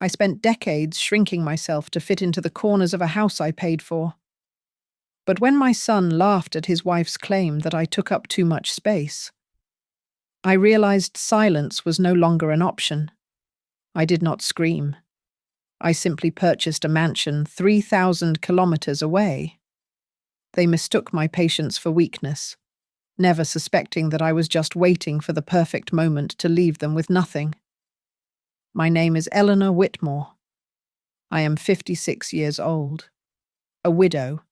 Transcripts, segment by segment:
I spent decades shrinking myself to fit into the corners of a house I paid for. But when my son laughed at his wife's claim that I took up too much space, I realized silence was no longer an option. I did not scream. I simply purchased a mansion 3,000 kilometers away. They mistook my patience for weakness, never suspecting that I was just waiting for the perfect moment to leave them with nothing. My name is Eleanor Whitmore. I am 56 years old, a widow,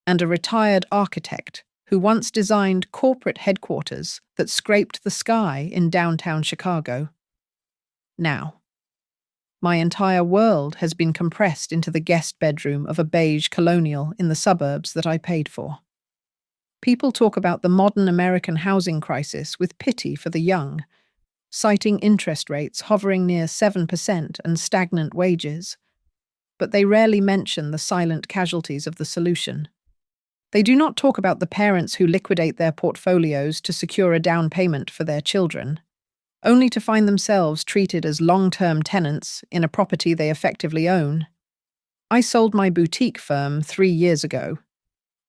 and a retired architect who once designed corporate headquarters that scraped the sky in downtown Chicago. Now, my entire world has been compressed into the guest bedroom of a beige colonial in the suburbs that I paid for. People talk about the modern American housing crisis with pity for the young, citing interest rates hovering near 7% and stagnant wages. But they rarely mention the silent casualties of the solution. They do not talk about the parents who liquidate their portfolios to secure a down payment for their children, only to find themselves treated as long-term tenants in a property they effectively own. I sold my boutique firm 3 years ago.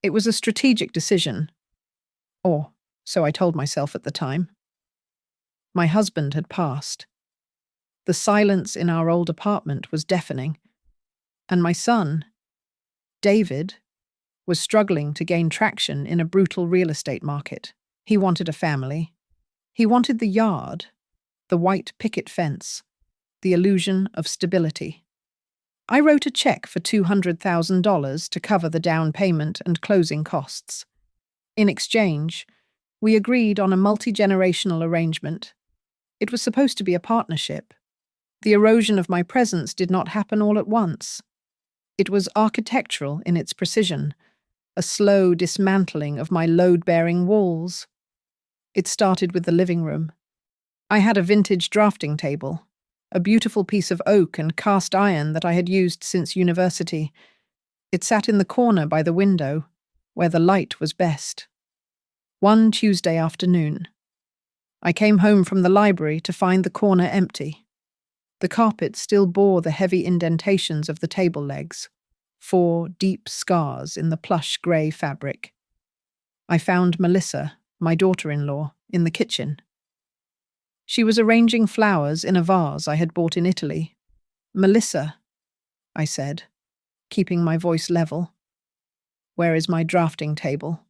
It was a strategic decision. Or, so I told myself at the time. My husband had passed. The silence in our old apartment was deafening. And my son, David, was struggling to gain traction in a brutal real estate market. He wanted a family. He wanted the yard, the white picket fence, the illusion of stability. I wrote a check for $200,000 to cover the down payment and closing costs. In exchange, we agreed on a multi-generational arrangement. It was supposed to be a partnership. The erosion of my presence did not happen all at once. It was architectural in its precision, a slow dismantling of my load-bearing walls. It started with the living room. I had a vintage drafting table, a beautiful piece of oak and cast iron that I had used since university. It sat in the corner by the window, where the light was best. One Tuesday afternoon, I came home from the library to find the corner empty. The carpet still bore the heavy indentations of the table legs, 4 deep scars in the plush grey fabric. I found Melissa, my daughter-in-law, in the kitchen. She was arranging flowers in a vase I had bought in Italy. "Melissa," I said, keeping my voice level, "where is my drafting table?"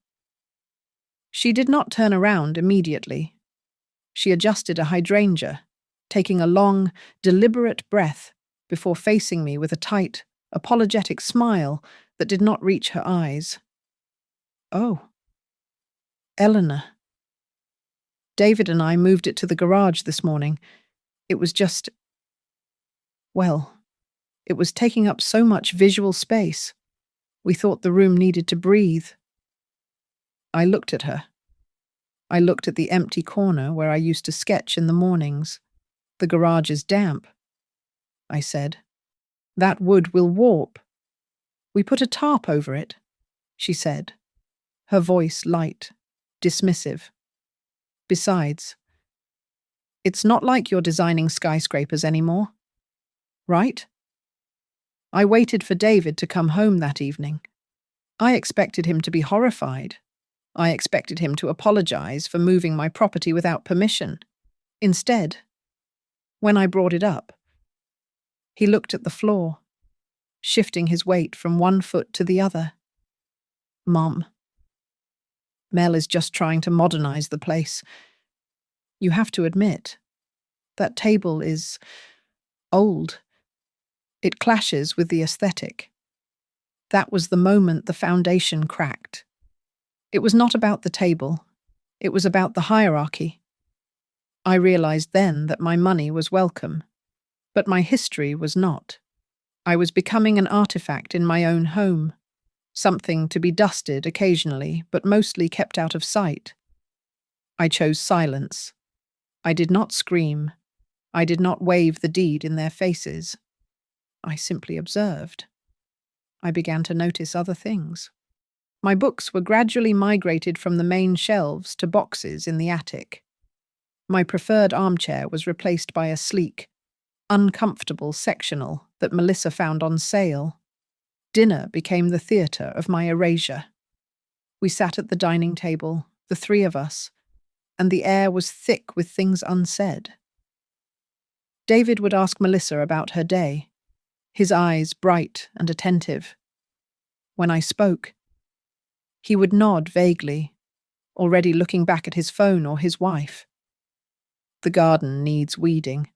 She did not turn around immediately. She adjusted a hydrangea, taking a long, deliberate breath before facing me with a tight, apologetic smile that did not reach her eyes. "Oh, Eleanor. David and I moved it to the garage this morning. It was just... well, it was taking up so much visual space. We thought the room needed to breathe." I looked at her. I looked at the empty corner where I used to sketch in the mornings. "The garage is damp," I said. "That wood will warp." "We put a tarp over it," she said, her voice light, dismissive. "Besides, it's not like you're designing skyscrapers anymore, right?" I waited for David to come home that evening. I expected him to be horrified. I expected him to apologize for moving my property without permission. Instead, when I brought it up, he looked at the floor, shifting his weight from one foot to the other. "Mom, Mel is just trying to modernize the place. You have to admit, that table is old. It clashes with the aesthetic." That was the moment the foundation cracked. It was not about the table. It was about the hierarchy. I realized then that my money was welcome, but my history was not. I was becoming an artifact in my own home, something to be dusted occasionally, but mostly kept out of sight. I chose silence. I did not scream. I did not wave the deed in their faces. I simply observed. I began to notice other things. My books were gradually migrated from the main shelves to boxes in the attic. My preferred armchair was replaced by a sleek, uncomfortable sectional that Melissa found on sale. Dinner became the theatre of my erasure. We sat at the dining table, the three of us, and the air was thick with things unsaid. David would ask Melissa about her day, his eyes bright and attentive. When I spoke, he would nod vaguely, already looking back at his phone or his wife. The garden needs weeding.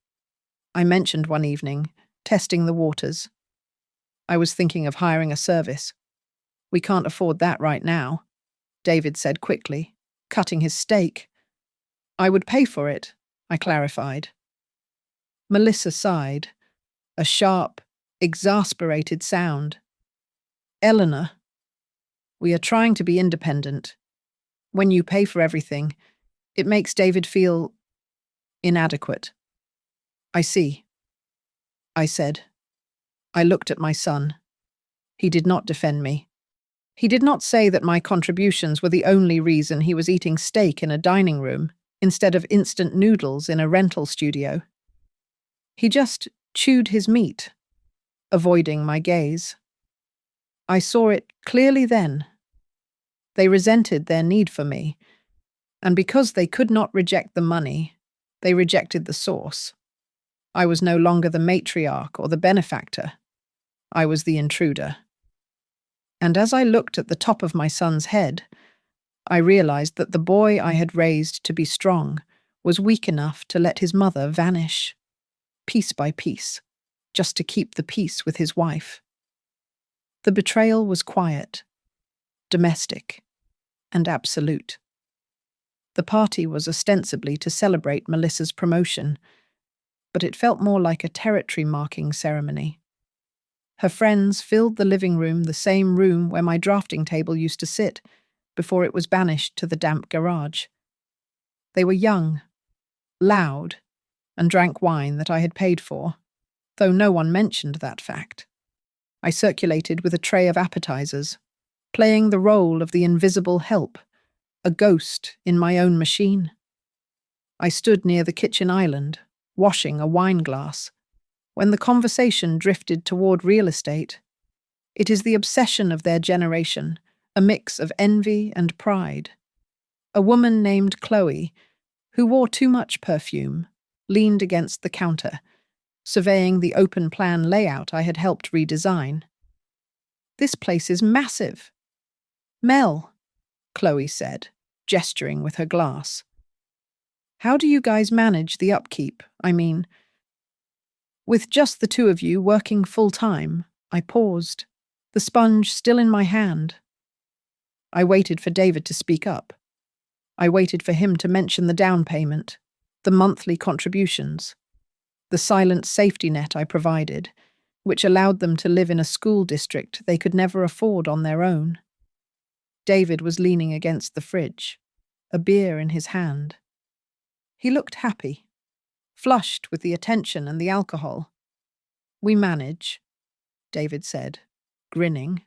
I mentioned one evening, testing the waters. I was thinking of hiring a service. We can't afford that right now, David said quickly, cutting his steak. I would pay for it, I clarified. Melissa sighed, a sharp, exasperated sound. Eleanor, we are trying to be independent. When you pay for everything, it makes David feel inadequate. I see, I said. I looked at my son. He did not defend me. He did not say that my contributions were the only reason he was eating steak in a dining room instead of instant noodles in a rental studio. He just chewed his meat, avoiding my gaze. I saw it clearly then. They resented their need for me, and because they could not reject the money, they rejected the source. I was no longer the matriarch or the benefactor. I was the intruder. And as I looked at the top of my son's head, I realized that the boy I had raised to be strong was weak enough to let his mother vanish, piece by piece, just to keep the peace with his wife. The betrayal was quiet, domestic, and absolute. The party was ostensibly to celebrate Melissa's promotion, but it felt more like a territory-marking ceremony. Her friends filled the living room, the same room where my drafting table used to sit, before it was banished to the damp garage. They were young, loud, and drank wine that I had paid for, though no one mentioned that fact. I circulated with a tray of appetizers, playing the role of the invisible help, a ghost in my own machine. I stood near the kitchen island, washing a wine glass, when the conversation drifted toward real estate. It is the obsession of their generation, a mix of envy and pride. A woman named Chloe, who wore too much perfume, leaned against the counter, surveying the open-plan layout I had helped redesign. "This place is massive." "Mel," Chloe said, gesturing with her glass. "How do you guys manage the upkeep? I mean, with just the two of you working full-time?" I paused, the sponge still in my hand. I waited for David to speak up. I waited for him to mention the down payment, the monthly contributions, the silent safety net I provided, which allowed them to live in a school district they could never afford on their own. David was leaning against the fridge, a beer in his hand. He looked happy, flushed with the attention and the alcohol. "We manage," David said, grinning.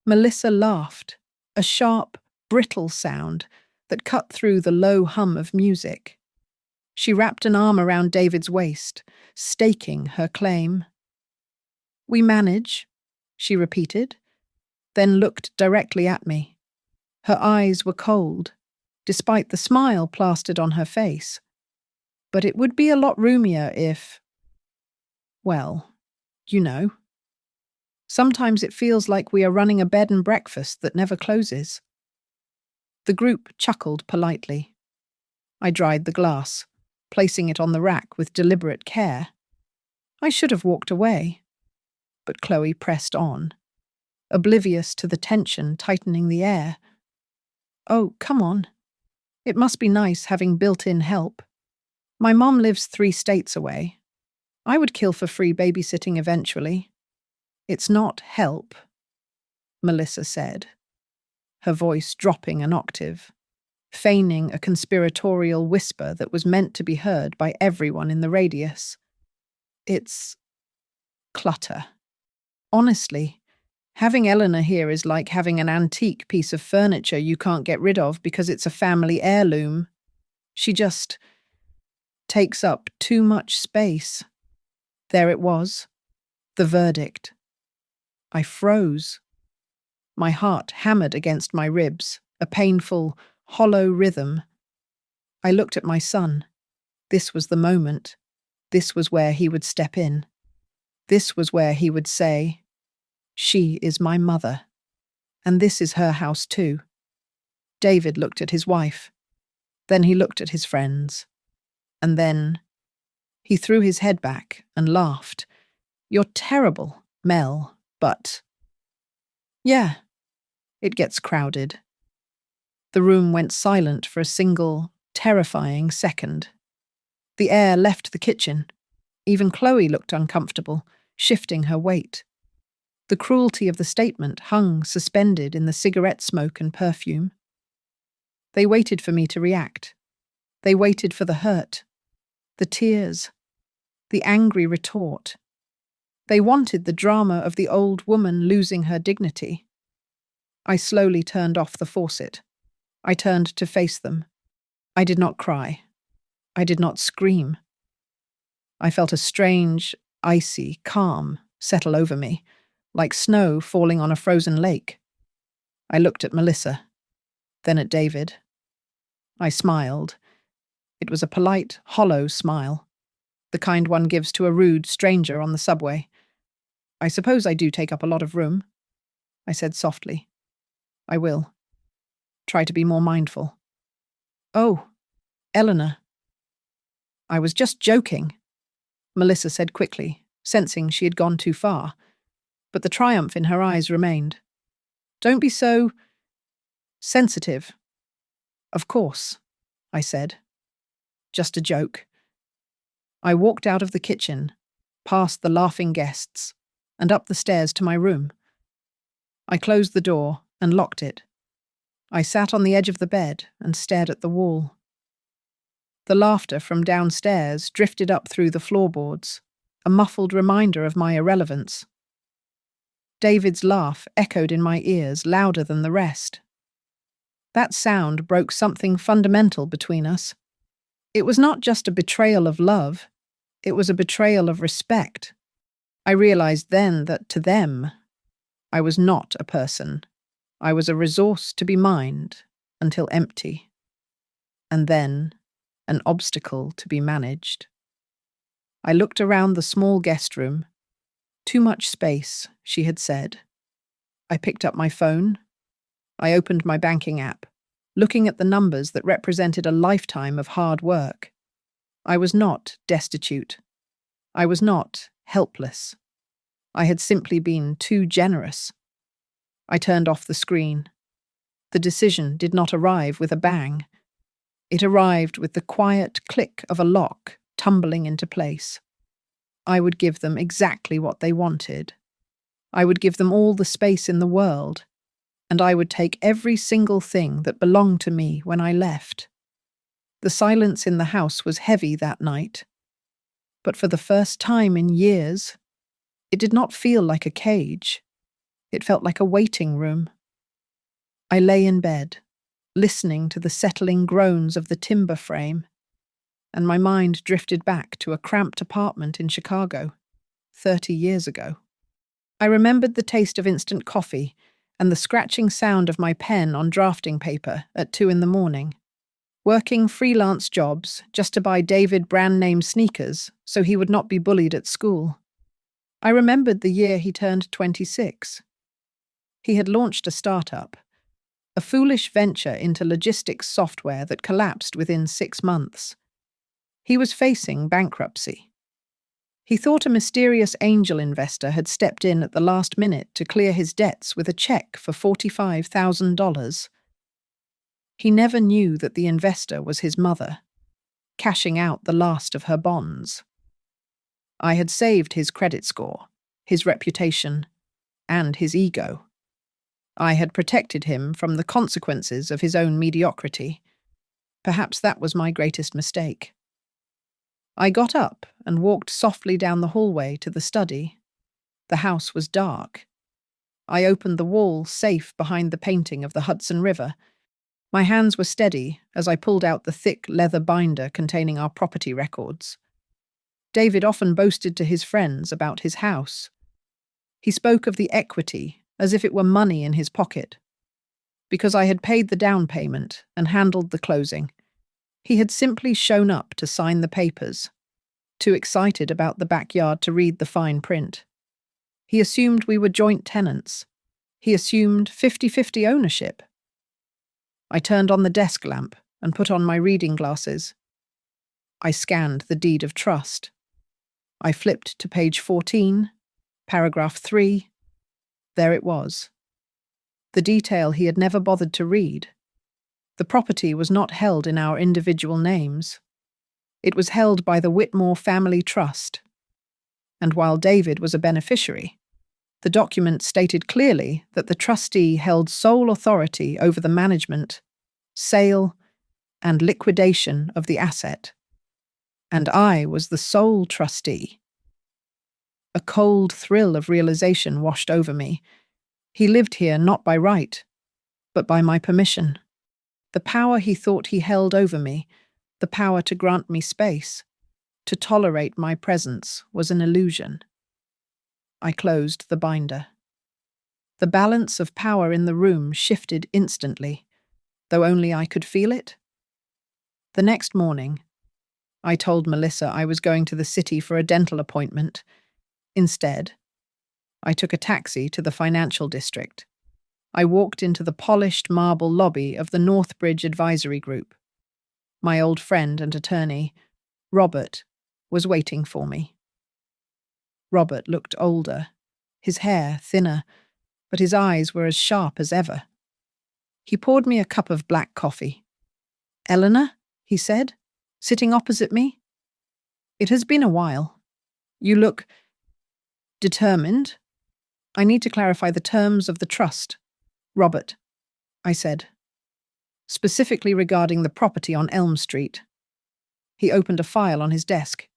Melissa laughed, a sharp, brittle sound that cut through the low hum of music. She wrapped an arm around David's waist, staking her claim. "We manage," she repeated, then looked directly at me. Her eyes were cold, despite the smile plastered on her face. "But it would be a lot roomier if, well, you know. Sometimes it feels like we are running a bed and breakfast that never closes." The group chuckled politely. I dried the glass, placing it on the rack with deliberate care. I should have walked away, but Chloe pressed on, oblivious to the tension tightening the air. "Oh, come on. It must be nice having built-in help. My mom lives 3 states away. I would kill for free babysitting eventually." "It's not help," Melissa said, her voice dropping an octave, feigning a conspiratorial whisper that was meant to be heard by everyone in the radius. "It's clutter. Honestly, having Eleanor here is like having an antique piece of furniture you can't get rid of because it's a family heirloom. She just takes up too much space." There it was, the verdict. I froze. My heart hammered against my ribs, a painful, hollow rhythm. I looked at my son. This was the moment. This was where he would step in. This was where he would say, "She is my mother. And this is her house too." David looked at his wife. Then he looked at his friends. And then he threw his head back and laughed. "You're terrible, Mel, but..." "Yeah, it gets crowded." The room went silent for a single, terrifying second. The air left the kitchen. Even Chloe looked uncomfortable, shifting her weight. The cruelty of the statement hung suspended in the cigarette smoke and perfume. They waited for me to react. They waited for the hurt, the tears, the angry retort. They wanted the drama of the old woman losing her dignity. I slowly turned off the faucet. I turned to face them. I did not cry. I did not scream. I felt a strange, icy calm settle over me, like snow falling on a frozen lake. I looked at Melissa, then at David. I smiled. It was a polite, hollow smile, the kind one gives to a rude stranger on the subway. "I suppose I do take up a lot of room," I said softly. "I will. Try to be more mindful." "Oh, Eleanor." "I was just joking," Melissa said quickly, sensing she had gone too far, but the triumph in her eyes remained. "Don't be so sensitive." "Of course," I said. "Just a joke." I walked out of the kitchen, past the laughing guests, and up the stairs to my room. I closed the door and locked it. I sat on the edge of the bed and stared at the wall. The laughter from downstairs drifted up through the floorboards, a muffled reminder of my irrelevance. David's laugh echoed in my ears louder than the rest. That sound broke something fundamental between us. It was not just a betrayal of love, it was a betrayal of respect. I realized then that to them, I was not a person. I was a resource to be mined until empty. And then, an obstacle to be managed. I looked around the small guest room. "Too much space," she had said. I picked up my phone. I opened my banking app, looking at the numbers that represented a lifetime of hard work. I was not destitute. I was not helpless. I had simply been too generous. I turned off the screen. The decision did not arrive with a bang. It arrived with the quiet click of a lock tumbling into place. I would give them exactly what they wanted. I would give them all the space in the world, and I would take every single thing that belonged to me when I left. The silence in the house was heavy that night, but for the first time in years, it did not feel like a cage. It felt like a waiting room. I lay in bed, listening to the settling groans of the timber frame, and my mind drifted back to a cramped apartment in Chicago, 30 years ago. I remembered the taste of instant coffee and the scratching sound of my pen on drafting paper at 2 a.m, working freelance jobs just to buy David brand-name sneakers so he would not be bullied at school. I remembered the year he turned 26. He had launched a startup, a foolish venture into logistics software that collapsed within 6 months. He was facing bankruptcy. He thought a mysterious angel investor had stepped in at the last minute to clear his debts with a check for $45,000. He never knew that the investor was his mother, cashing out the last of her bonds. I had saved his credit score, his reputation, and his ego. I had protected him from the consequences of his own mediocrity. Perhaps that was my greatest mistake. I got up and walked softly down the hallway to the study. The house was dark. I opened the wall safe behind the painting of the Hudson River. My hands were steady as I pulled out the thick leather binder containing our property records. David often boasted to his friends about his house. He spoke of the equity as if it were money in his pocket. Because I had paid the down payment and handled the closing, he had simply shown up to sign the papers, too excited about the backyard to read the fine print. He assumed we were joint tenants. He assumed 50-50 ownership. I turned on the desk lamp and put on my reading glasses. I scanned the deed of trust. I flipped to page 14, paragraph 3. There it was. The detail he had never bothered to read. The property was not held in our individual names. It was held by the Whitmore Family Trust. And while David was a beneficiary, the document stated clearly that the trustee held sole authority over the management, sale, and liquidation of the asset. And I was the sole trustee. A cold thrill of realization washed over me. He lived here not by right, but by my permission. The power he thought he held over me, the power to grant me space, to tolerate my presence, was an illusion. I closed the binder. The balance of power in the room shifted instantly, though only I could feel it. The next morning, I told Melissa I was going to the city for a dental appointment. Instead, I took a taxi to the financial district. I walked into the polished marble lobby of the Northbridge Advisory Group. My old friend and attorney, Robert, was waiting for me. Robert looked older, his hair thinner, but his eyes were as sharp as ever. He poured me a cup of black coffee. "Eleanor," he said, sitting opposite me. "It has been a while. You look determined. I need to clarify the terms of the trust." "Robert," I said, "specifically regarding the property on Elm Street." He opened a file on his desk.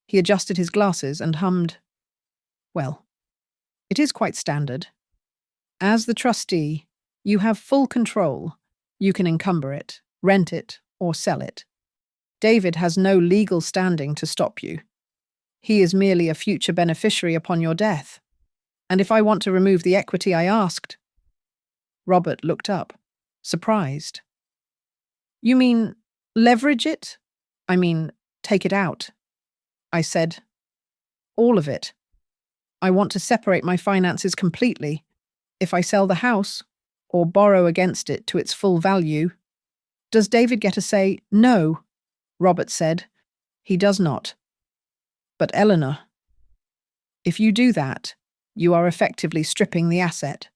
He adjusted his glasses and hummed, "Well, it is quite standard. As the trustee, you have full control. You can encumber it, rent it, or sell it. David has no legal standing to stop you. He is merely a future beneficiary upon your death. And if I want to remove the equity I asked..." Robert looked up, surprised. "You mean leverage it? I mean, take it out?" I said, "All of it. I want to separate my finances completely. If I sell the house, or borrow against it to its full value..." "Does David get a say?" "No," Robert said. "He does not. But Eleanor, if you do that, you are effectively stripping the asset."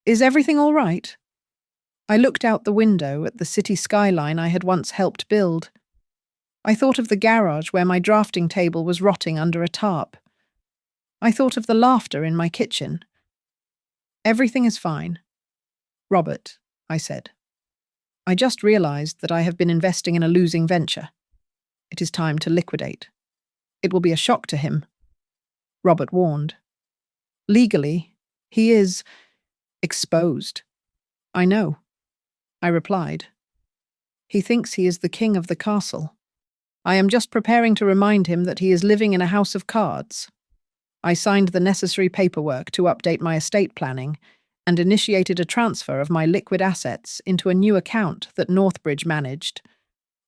"Is everything all right?" I looked out the window at the city skyline I had once helped build. I thought of the garage where my drafting table was rotting under a tarp. I thought of the laughter in my kitchen. "Everything is fine." "Robert," I said, "I just realized that I have been investing in a losing venture. It is time to liquidate. It will be a shock to him." Robert warned. "Legally, he is exposed." "I know," I replied. "He thinks he is the king of the castle. I am just preparing to remind him that he is living in a house of cards." I signed the necessary paperwork to update my estate planning and initiated a transfer of my liquid assets into a new account that Northbridge managed,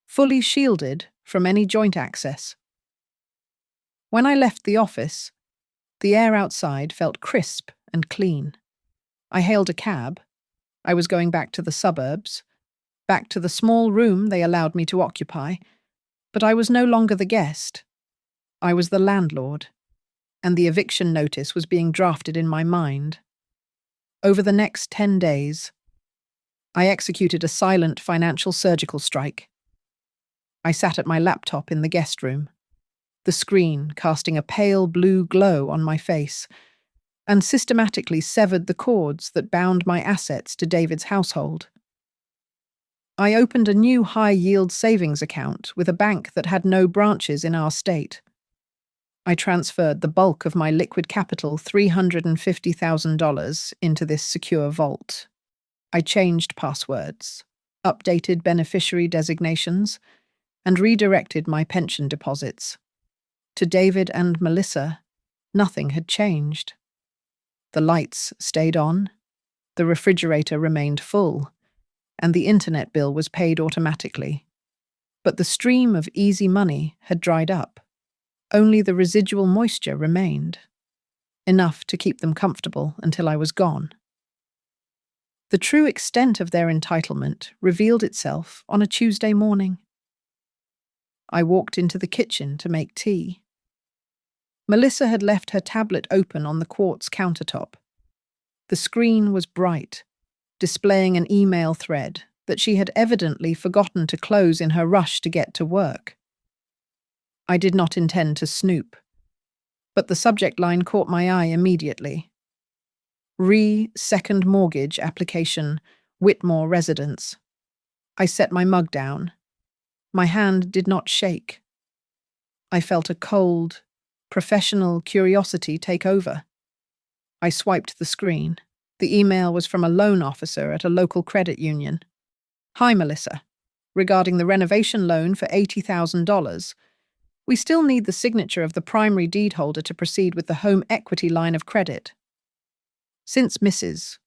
fully shielded from any joint access. When I left the office, the air outside felt crisp and clean. I hailed a cab. I was going back to the suburbs, back to the small room they allowed me to occupy, but I was no longer the guest. I was the landlord, and the eviction notice was being drafted in my mind. Over the next 10 days, I executed a silent financial surgical strike. I sat at my laptop in the guest room, the screen casting a pale blue glow on my face, and systematically severed the cords that bound my assets to David's household. I opened a new high-yield savings account with a bank that had no branches in our state. I transferred the bulk of my liquid capital, $350,000, into this secure vault. I changed passwords, updated beneficiary designations, and redirected my pension deposits. To David and Melissa, nothing had changed. The lights stayed on, the refrigerator remained full, and the internet bill was paid automatically. But the stream of easy money had dried up. Only the residual moisture remained, enough to keep them comfortable until I was gone. The true extent of their entitlement revealed itself on a Tuesday morning. I walked into the kitchen to make tea. Melissa had left her tablet open on the quartz countertop. The screen was bright, displaying an email thread that she had evidently forgotten to close in her rush to get to work. I did not intend to snoop, but the subject line caught my eye immediately. Second mortgage application, Whitmore residence. I set my mug down. My hand did not shake. I felt a cold, professional curiosity take over. I swiped the screen. The email was from a loan officer at a local credit union. Hi, Melissa. Regarding the renovation loan for $80,000, we still need the signature of the primary deed holder to proceed with the home equity line of credit. Since Mrs.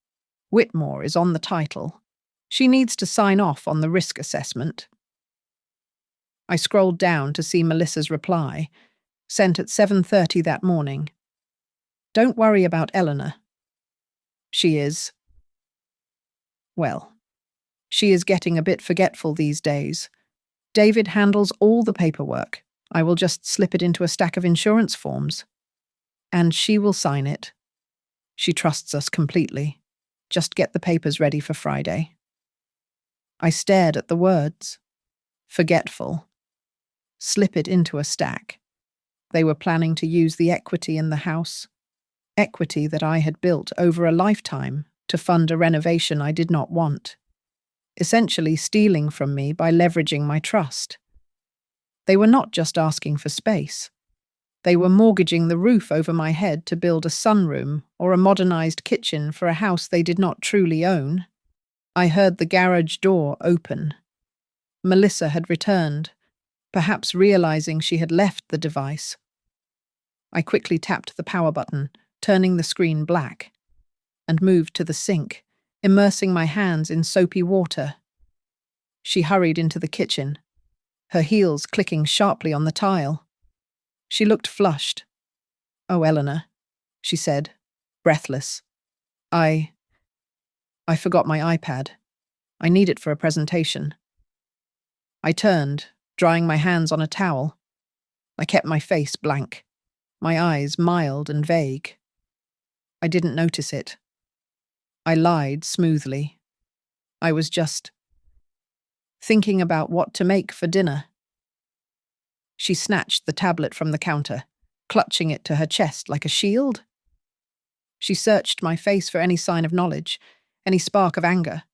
Whitmore is on the title, she needs to sign off on the risk assessment. I scrolled down to see Melissa's reply, sent at 7:30 that morning. Don't worry about Eleanor. She is getting a bit forgetful these days. David handles all the paperwork. I will just slip it into a stack of insurance forms. And she will sign it. She trusts us completely. Just get the papers ready for Friday. I stared at the words. Forgetful. Slip it into a stack. They were planning to use the equity in the house. Equity that I had built over a lifetime to fund a renovation I did not want. Essentially stealing from me by leveraging my trust. They were not just asking for space. They were mortgaging the roof over my head to build a sunroom or a modernized kitchen for a house they did not truly own. I heard the garage door open. Melissa had returned, perhaps realizing she had left the device. I quickly tapped the power button, turning the screen black, and moved to the sink, immersing my hands in soapy water. She hurried into the kitchen, her heels clicking sharply on the tile. She looked flushed. Oh, Eleanor, she said, breathless. I forgot my iPad. I need it for a presentation. I turned, drying my hands on a towel. I kept my face blank, my eyes mild and vague. I didn't notice it. I lied smoothly. I was just thinking about what to make for dinner. She snatched the tablet from the counter, clutching it to her chest like a shield. She searched my face for any sign of knowledge, any spark of anger.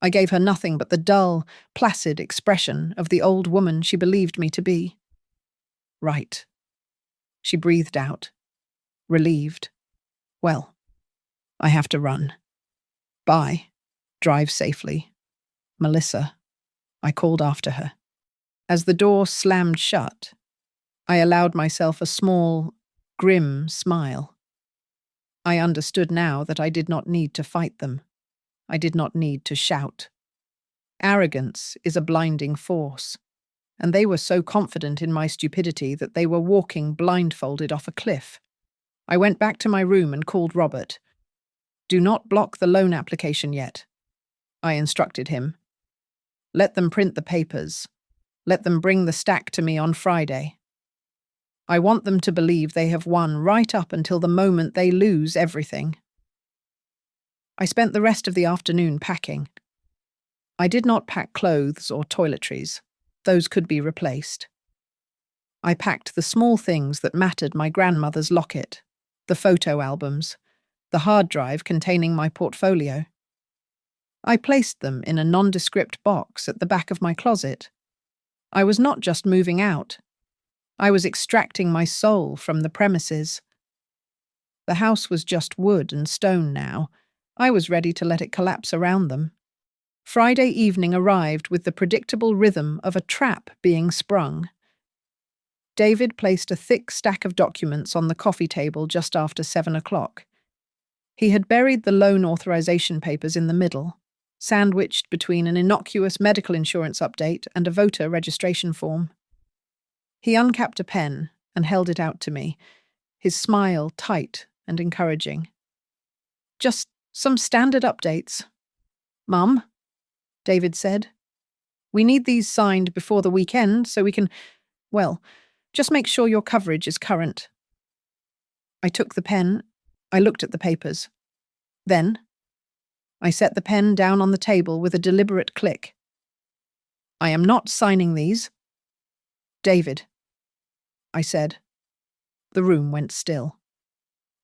I gave her nothing but the dull, placid expression of the old woman she believed me to be. Right. She breathed out, relieved. Well, I have to run. Bye. Drive safely. Melissa. I called after her. As the door slammed shut, I allowed myself a small, grim smile. I understood now that I did not need to fight them. I did not need to shout. Arrogance is a blinding force, and they were so confident in my stupidity that they were walking blindfolded off a cliff. I went back to my room and called Robert. Do not block the loan application yet, I instructed him. Let them print the papers. Let them bring the stack to me on Friday. I want them to believe they have won right up until the moment they lose everything. I spent the rest of the afternoon packing. I did not pack clothes or toiletries. Those could be replaced. I packed the small things that mattered: my grandmother's locket, the photo albums, the hard drive containing my portfolio. I placed them in a nondescript box at the back of my closet. I was not just moving out. I was extracting my soul from the premises. The house was just wood and stone now. I was ready to let it collapse around them. Friday evening arrived with the predictable rhythm of a trap being sprung. David placed a thick stack of documents on the coffee table just after 7 o'clock. He had buried the loan authorization papers in the middle, sandwiched between an innocuous medical insurance update and a voter registration form. He uncapped a pen and held it out to me, his smile tight and encouraging. "Just some standard updates." "Mum," David said, "we need these signed before the weekend so we can, well, just make sure your coverage is current." I took the pen. I looked at the papers. Then, I set the pen down on the table with a deliberate click. "I am not signing these." "David," I said. The room went still.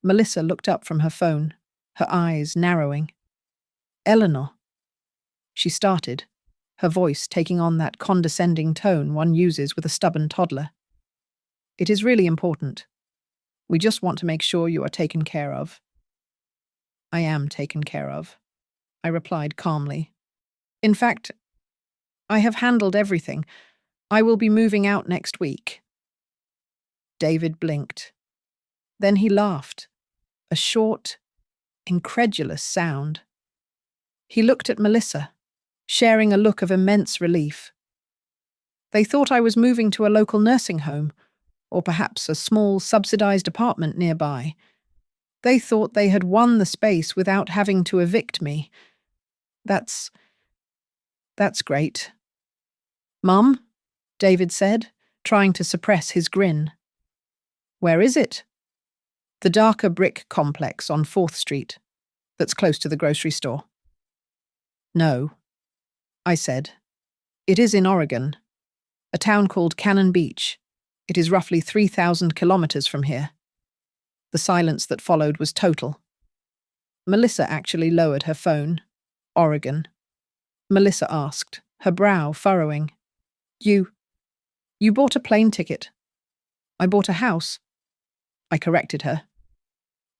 Melissa looked up from her phone, her eyes narrowing. "Eleanor," she started, her voice taking on that condescending tone one uses with a stubborn toddler. "It is really important. We just want to make sure you are taken care of." "I am taken care of," I replied calmly. "In fact, I have handled everything. I will be moving out next week." David blinked. Then he laughed, a short, incredulous sound. He looked at Melissa, sharing a look of immense relief. They thought I was moving to a local nursing home, or perhaps a small subsidized apartment nearby. They thought they had won the space without having to evict me. That's great." "Mum," David said, trying to suppress his grin. "Where is it?" "The darker brick complex on 4th Street, that's close to the grocery store." "No," I said. "It is in Oregon, a town called Cannon Beach. It is roughly 3,000 kilometers from here." The silence that followed was total. Melissa actually lowered her phone. "Oregon?" Melissa asked, her brow furrowing. You bought a plane ticket." "I bought a house," I corrected her.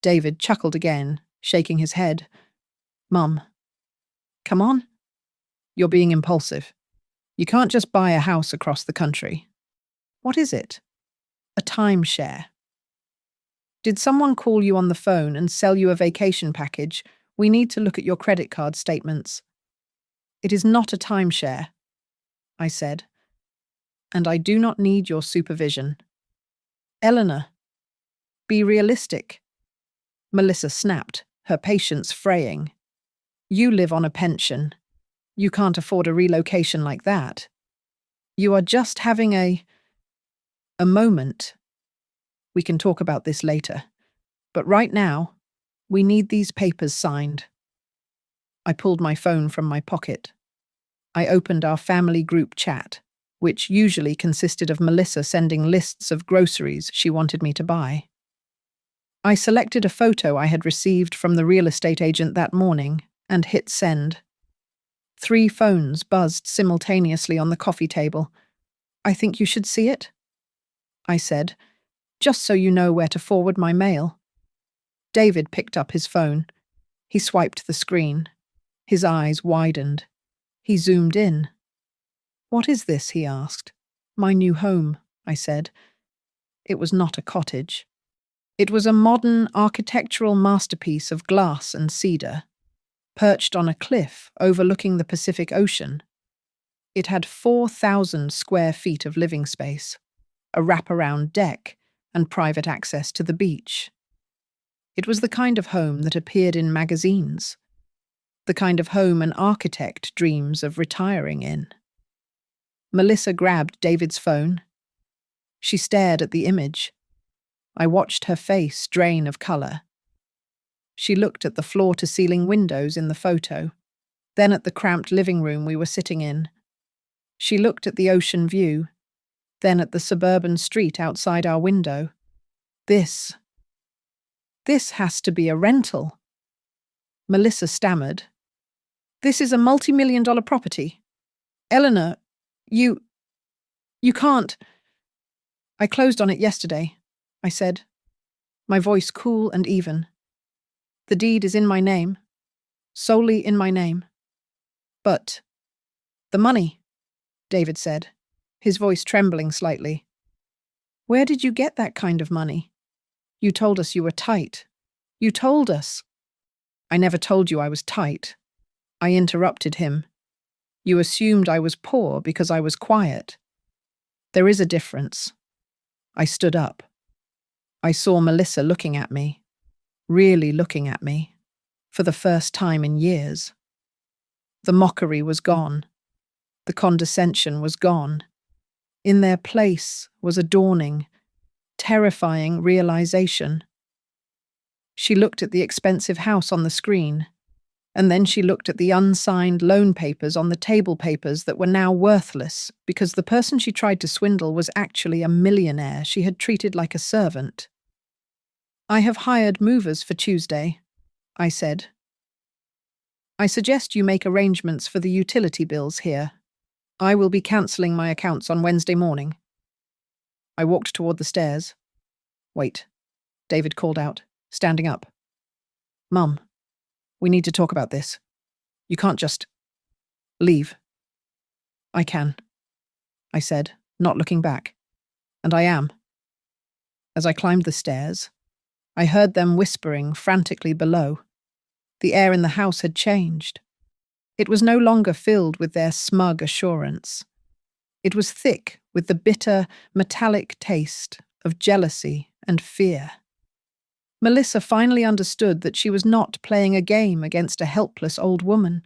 David chuckled again, shaking his head. "Mum, come on. You're being impulsive. You can't just buy a house across the country." "What is it?" "A timeshare." "Did someone call you on the phone and sell you a vacation package? We need to look at your credit card statements." "It is not a timeshare," I said. "And I do not need your supervision." "Eleanor, be realistic." Melissa snapped, her patience fraying. "You live on a pension. You can't afford a relocation like that. You are just having a moment. We can talk about this later. But right now, we need these papers signed." I pulled my phone from my pocket. I opened our family group chat, which usually consisted of Melissa sending lists of groceries she wanted me to buy. I selected a photo I had received from the real estate agent that morning and hit send. 3 phones buzzed simultaneously on the coffee table. "I think you should see it," I said, "just so you know where to forward my mail." David picked up his phone. He swiped the screen. His eyes widened. He zoomed in. "What is this?" he asked. "My new home," I said. It was not a cottage. It was a modern architectural masterpiece of glass and cedar, perched on a cliff overlooking the Pacific Ocean. It had 4,000 square feet of living space, a wraparound deck, and private access to the beach. It was the kind of home that appeared in magazines, the kind of home an architect dreams of retiring in. Melissa grabbed David's phone. She stared at the image. I watched her face drain of color. She looked at the floor-to-ceiling windows in the photo, then at the cramped living room we were sitting in. She looked at the ocean view, then at the suburban street outside our window. This has to be a rental." Melissa stammered. "This is a multi-million-dollar property. Eleanor, you can't." "I closed on it yesterday," I said, my voice cool and even. "The deed is in my name, solely in my name." "But the money," David said, his voice trembling slightly. Where did you get that kind of money? You told us you were tight. You told us. I never told you I was tight. I interrupted him. You assumed I was poor because I was quiet. There is a difference. I stood up. I saw Melissa looking at me, really looking at me, for the first time in years. The mockery was gone. The condescension was gone. In their place was a dawning, terrifying realization. She looked at the expensive house on the screen, and then she looked at the unsigned loan papers on the table papers that were now worthless because the person she tried to swindle was actually a millionaire she had treated like a servant. I have hired movers for Tuesday, I said. I suggest you make arrangements for the utility bills here. I will be cancelling my accounts on Wednesday morning. I walked toward the stairs. Wait, David called out, standing up. Mum, we need to talk about this. You can't just leave. I can, I said, not looking back. And I am. As I climbed the stairs, I heard them whispering frantically below. The air in the house had changed. It was no longer filled with their smug assurance. It was thick with the bitter, metallic taste of jealousy and fear. Melissa finally understood that she was not playing a game against a helpless old woman.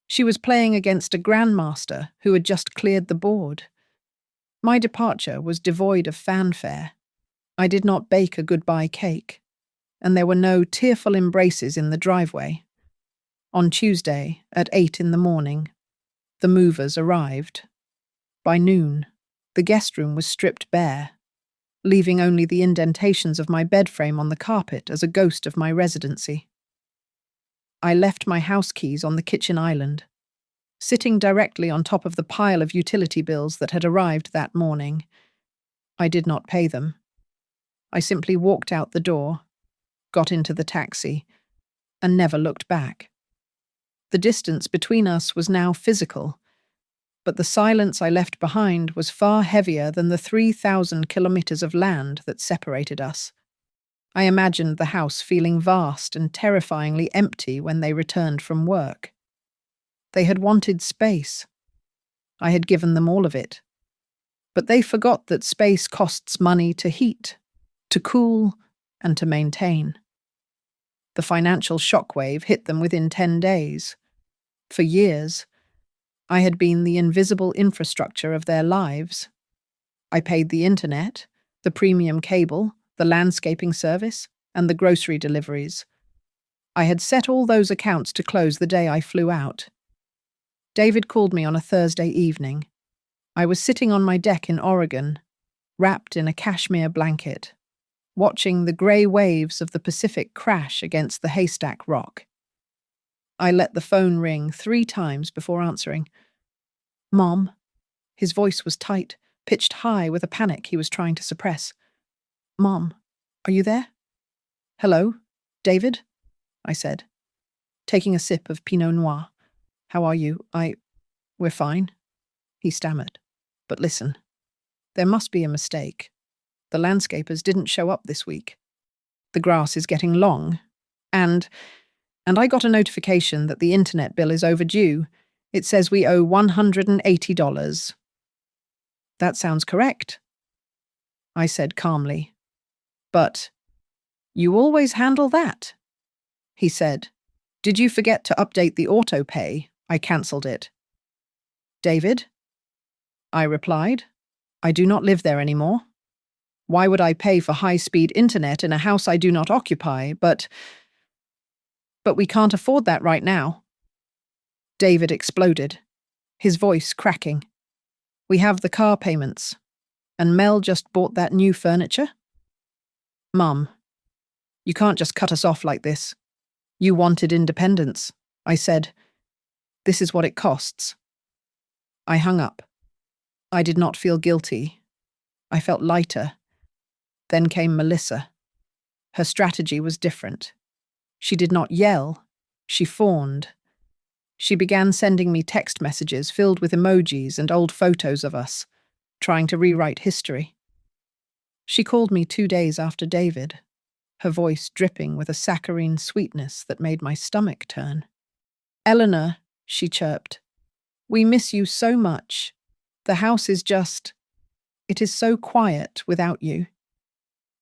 She was playing against a grandmaster who had just cleared the board. My departure was devoid of fanfare. I did not bake a goodbye cake, and there were no tearful embraces in the driveway. On Tuesday, at 8 in the morning, the movers arrived. By noon, the guest room was stripped bare, leaving only the indentations of my bed frame on the carpet as a ghost of my residency. I left my house keys on the kitchen island, sitting directly on top of the pile of utility bills that had arrived that morning. I did not pay them. I simply walked out the door, got into the taxi, and never looked back. The distance between us was now physical, but the silence I left behind was far heavier than the 3,000 kilometers of land that separated us. I imagined the house feeling vast and terrifyingly empty when they returned from work. They had wanted space. I had given them all of it. But they forgot that space costs money to heat, to cool, and to maintain. The financial shockwave hit them within 10 days. For years, I had been the invisible infrastructure of their lives. I paid the internet, the premium cable, the landscaping service, and the grocery deliveries. I had set all those accounts to close the day I flew out. David called me on a Thursday evening. I was sitting on my deck in Oregon, wrapped in a cashmere blanket, watching the grey waves of the Pacific crash against the haystack rock. I let the phone ring 3 times before answering. Mom. His voice was tight, pitched high with a panic he was trying to suppress. Mom, are you there? Hello, David? I said, taking a sip of Pinot Noir. How are you? We're fine, he stammered. But listen, there must be a mistake. The landscapers didn't show up this week. The grass is getting long, and I got a notification that the internet bill is overdue. It says we owe $180. That sounds correct, I said calmly. But you always handle that, he said. Did you forget to update the auto pay? I cancelled it. David? I replied. I do not live there anymore. Why would I pay for high-speed internet in a house I do not occupy? But we can't afford that right now. David exploded, his voice cracking. We have the car payments, and Mel just bought that new furniture. Mum, you can't just cut us off like this. You wanted independence, I said. This is what it costs. I hung up. I did not feel guilty. I felt lighter. Then came Melissa. Her strategy was different. She did not yell. She fawned. She began sending me text messages filled with emojis and old photos of us, trying to rewrite history. She called me 2 days after David, her voice dripping with a saccharine sweetness that made my stomach turn. "Eleanor," she chirped, "we miss you so much. The house is it is so quiet without you.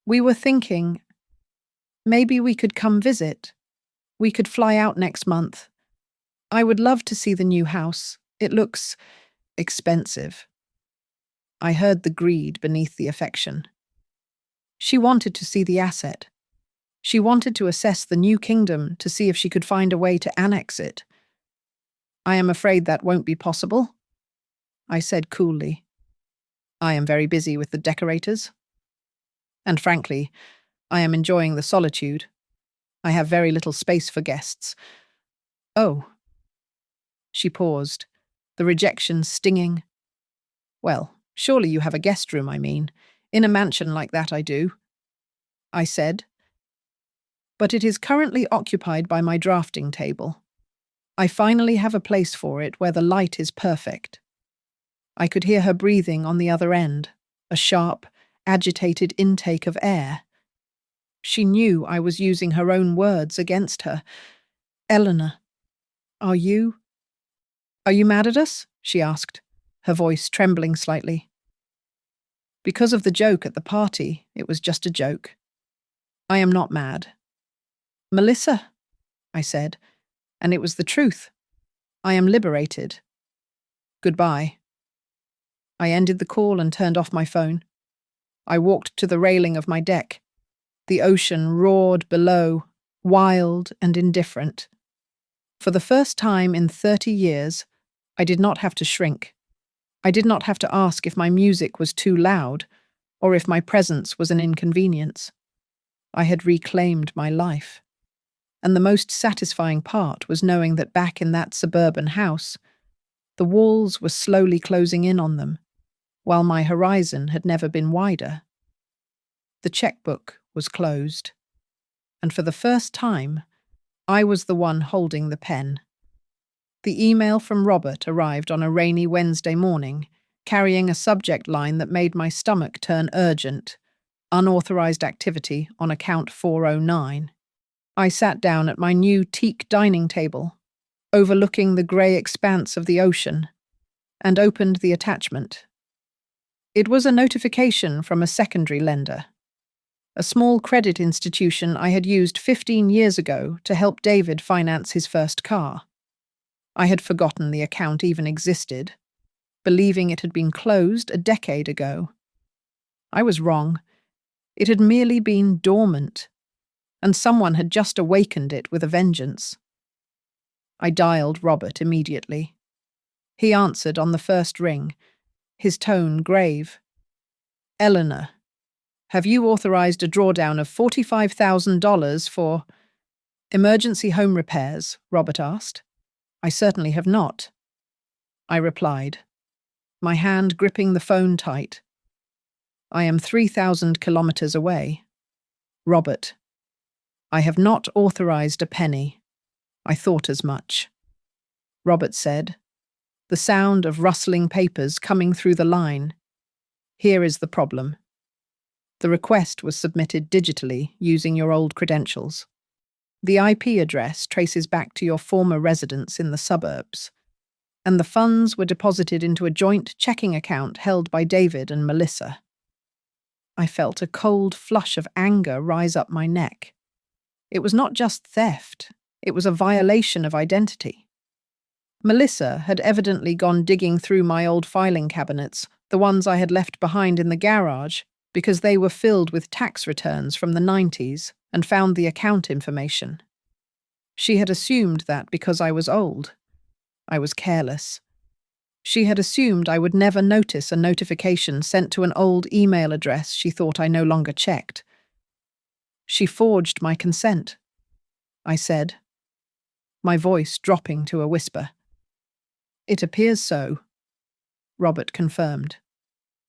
We were thinking, maybe we could come visit. We could fly out next month. I would love to see the new house. It looks expensive." I heard the greed beneath the affection. She wanted to see the asset. She wanted to assess the new kingdom to see if she could find a way to annex it. "I am afraid that won't be possible," I said coolly. "I am very busy with the decorators. And frankly, I am enjoying the solitude. I have very little space for guests." "Oh." She paused, the rejection stinging. "Well, surely you have a guest room, I mean. In a mansion like that, I do," I said. "But it is currently occupied by my drafting table. I finally have a place for it where the light is perfect." I could hear her breathing on the other end, a sharp, agitated intake of air. She knew I was using her own words against her. "Eleanor, are you mad at us?" she asked, her voice trembling slightly. "Because of the joke at the party, it was just a joke. I am not mad." "Melissa," I said, and it was the truth. "I am liberated. Goodbye." I ended the call and turned off my phone. I walked to the railing of my deck. The ocean roared below, wild and indifferent. For the first time in 30 years, I did not have to shrink. I did not have to ask if my music was too loud or if my presence was an inconvenience. I had reclaimed my life. And the most satisfying part was knowing that back in that suburban house, the walls were slowly closing in on them, while my horizon had never been wider. The checkbook was closed, and for the first time, I was the one holding the pen. The email from Robert arrived on a rainy Wednesday morning, carrying a subject line that made my stomach turn urgent: unauthorized activity on account 409. I sat down at my new teak dining table, overlooking the grey expanse of the ocean, and opened the attachment. It was a notification from a secondary lender, a small credit institution I had used 15 years ago to help David finance his first car. I had forgotten the account even existed, believing it had been closed a decade ago. I was wrong. It had merely been dormant, and someone had just awakened it with a vengeance. I dialed Robert immediately. He answered on the first ring, his tone grave. "Eleanor, have you authorized a drawdown of $45,000 for emergency home repairs?" Robert asked. "I certainly have not," I replied, my hand gripping the phone tight. "I am 3,000 kilometers away." "Robert, I have not authorized a penny. I thought as much," Robert said, the sound of rustling papers coming through the line. "Here is the problem. The request was submitted digitally using your old credentials. The IP address traces back to your former residence in the suburbs, and the funds were deposited into a joint checking account held by David and Melissa." I felt a cold flush of anger rise up my neck. It was not just theft, it was a violation of identity. Melissa had evidently gone digging through my old filing cabinets, the ones I had left behind in the garage, because they were filled with tax returns from the 90s, and found the account information. She had assumed that because I was old, I was careless. She had assumed I would never notice a notification sent to an old email address she thought I no longer checked. "She forged my consent," I said, my voice dropping to a whisper. "It appears so," Robert confirmed.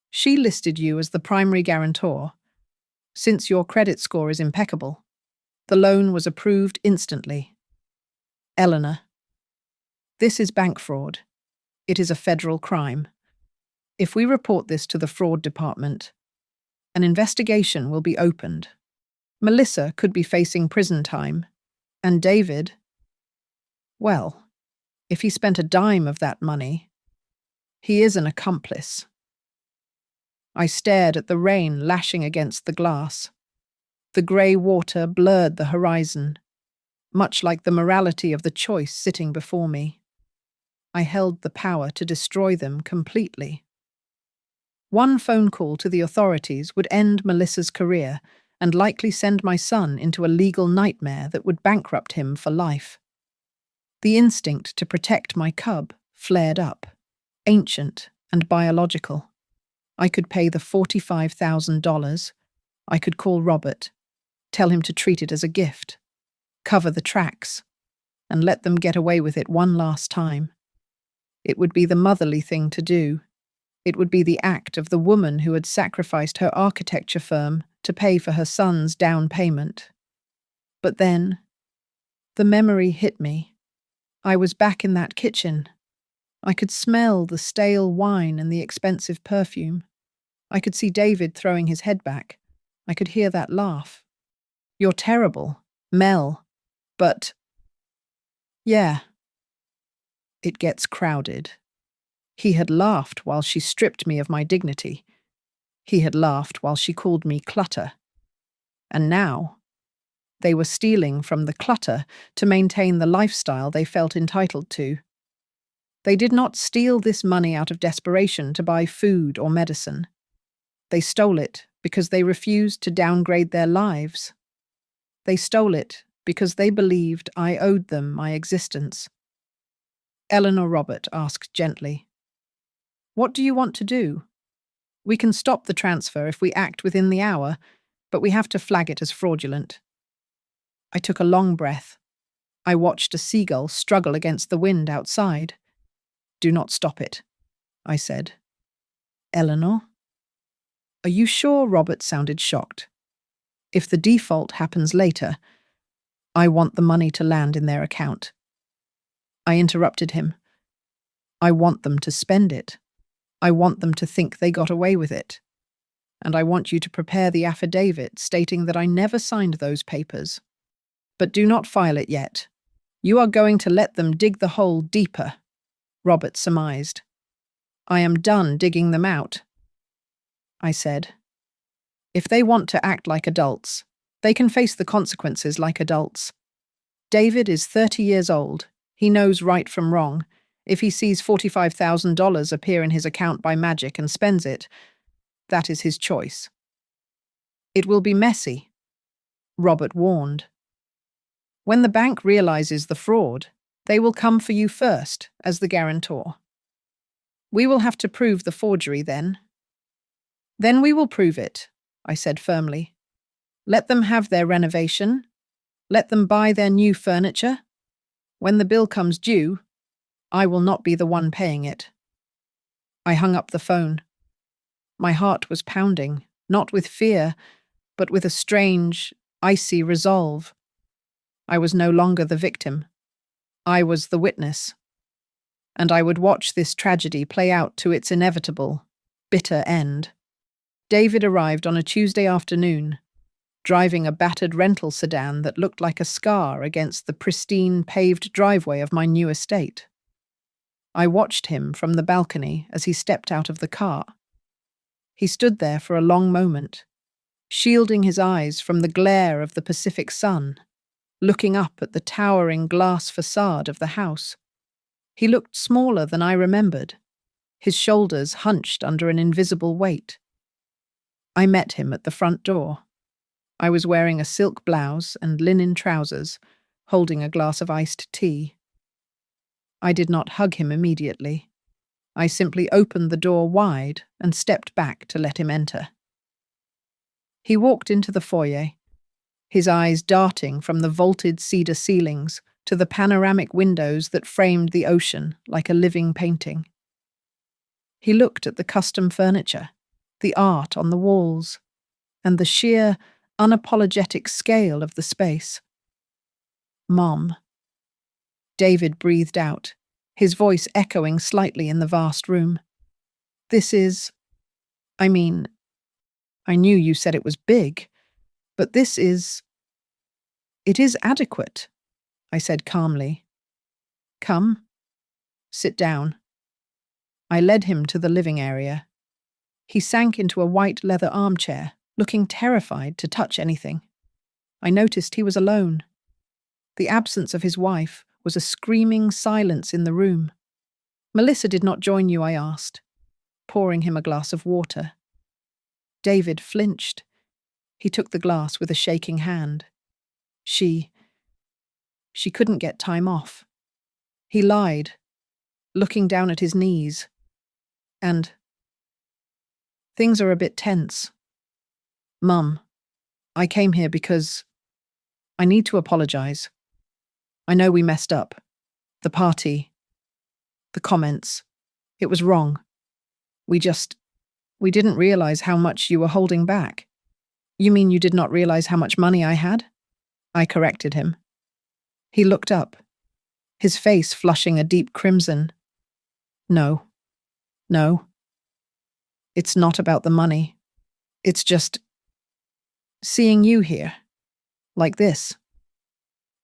"She listed you as the primary guarantor. Since your credit score is impeccable, the loan was approved instantly. Eleanor, this is bank fraud. It is a federal crime. If we report this to the fraud department, An investigation will be opened. Melissa could be facing prison time. And David, well, if he spent a dime of that money, he is an accomplice. I stared at the rain lashing against the glass. The grey water blurred the horizon, much like the morality of the choice sitting before me. I held the power to destroy them completely. One phone call to the authorities would end Melissa's career and likely send my son into a legal nightmare that would bankrupt him for life. The instinct to protect my cub flared up, ancient and biological. I could pay the $45,000. I could call Robert, tell him to treat it as a gift, cover the tracks, and let them get away with it one last time. It would be the motherly thing to do. It would be the act of the woman who had sacrificed her architecture firm to pay for her son's down payment. But then, the memory hit me. I was back in that kitchen. I could smell the stale wine and the expensive perfume. I could see David throwing his head back. I could hear that laugh. "You're terrible, Mel, but..." Yeah. It gets crowded. He had laughed while she stripped me of my dignity. He had laughed while she called me clutter. And now, they were stealing from the clutter to maintain the lifestyle they felt entitled to. They did not steal this money out of desperation to buy food or medicine. They stole it because they refused to downgrade their lives. They stole it because they believed I owed them my existence. Eleanor Robert asked gently, "What do you want to do? We can stop the transfer if we act within the hour, but we have to flag it as fraudulent." I took a long breath. I watched a seagull struggle against the wind outside. "Do not stop it," I said. "Eleanor?" "Are you sure?" Robert sounded shocked. "If the default happens later, I want the money to land in their account." I interrupted him. "I want them to spend it. I want them to think they got away with it. And I want you to prepare the affidavit stating that I never signed those papers. But do not file it yet. You are going to let them dig the hole deeper," Robert surmised. "I am done digging them out," I said. "If they want to act like adults, they can face the consequences like adults. David is 30 years old. He knows right from wrong. If he sees $45,000 appear in his account by magic and spends it, that is his choice. It will be messy," Robert warned. "When the bank realizes the fraud, they will come for you first as the guarantor. We will have to prove the forgery then." "Then we will prove it," I said firmly. "Let them have their renovation. Let them buy their new furniture. When the bill comes due, I will not be the one paying it." I hung up the phone. My heart was pounding, not with fear, but with a strange, icy resolve. I was no longer the victim. I was the witness. And I would watch this tragedy play out to its inevitable, bitter end. David arrived on a Tuesday afternoon, driving a battered rental sedan that looked like a scar against the pristine paved driveway of my new estate. I watched him from the balcony as he stepped out of the car. He stood there for a long moment, shielding his eyes from the glare of the Pacific sun, looking up at the towering glass facade of the house. He looked smaller than I remembered, his shoulders hunched under an invisible weight. I met him at the front door. I was wearing a silk blouse and linen trousers, holding a glass of iced tea. I did not hug him immediately. I simply opened the door wide and stepped back to let him enter. He walked into the foyer, his eyes darting from the vaulted cedar ceilings to the panoramic windows that framed the ocean like a living painting. He looked at the custom furniture, the art on the walls, and the sheer, unapologetic scale of the space. "Mom." David breathed out, his voice echoing slightly in the vast room. "This is... I I knew you said it was big, but it is adequate, I said calmly. Come, sit down. I led him to the living area. He sank into a white leather armchair, looking terrified to touch anything. I noticed he was alone. The absence of his wife was a screaming silence in the room. Melissa did not join you, I asked, pouring him a glass of water. David flinched. He took the glass with a shaking hand. She couldn't get time off. He lied, looking down at his knees. And things are a bit tense. Mum, I came here because I need to apologize. I know we messed up. The party, the comments. It was wrong. We didn't realize how much you were holding back. You mean you did not realize how much money I had? I corrected him. He looked up, his face flushing a deep crimson. No. It's not about the money. It's just seeing you here, like this.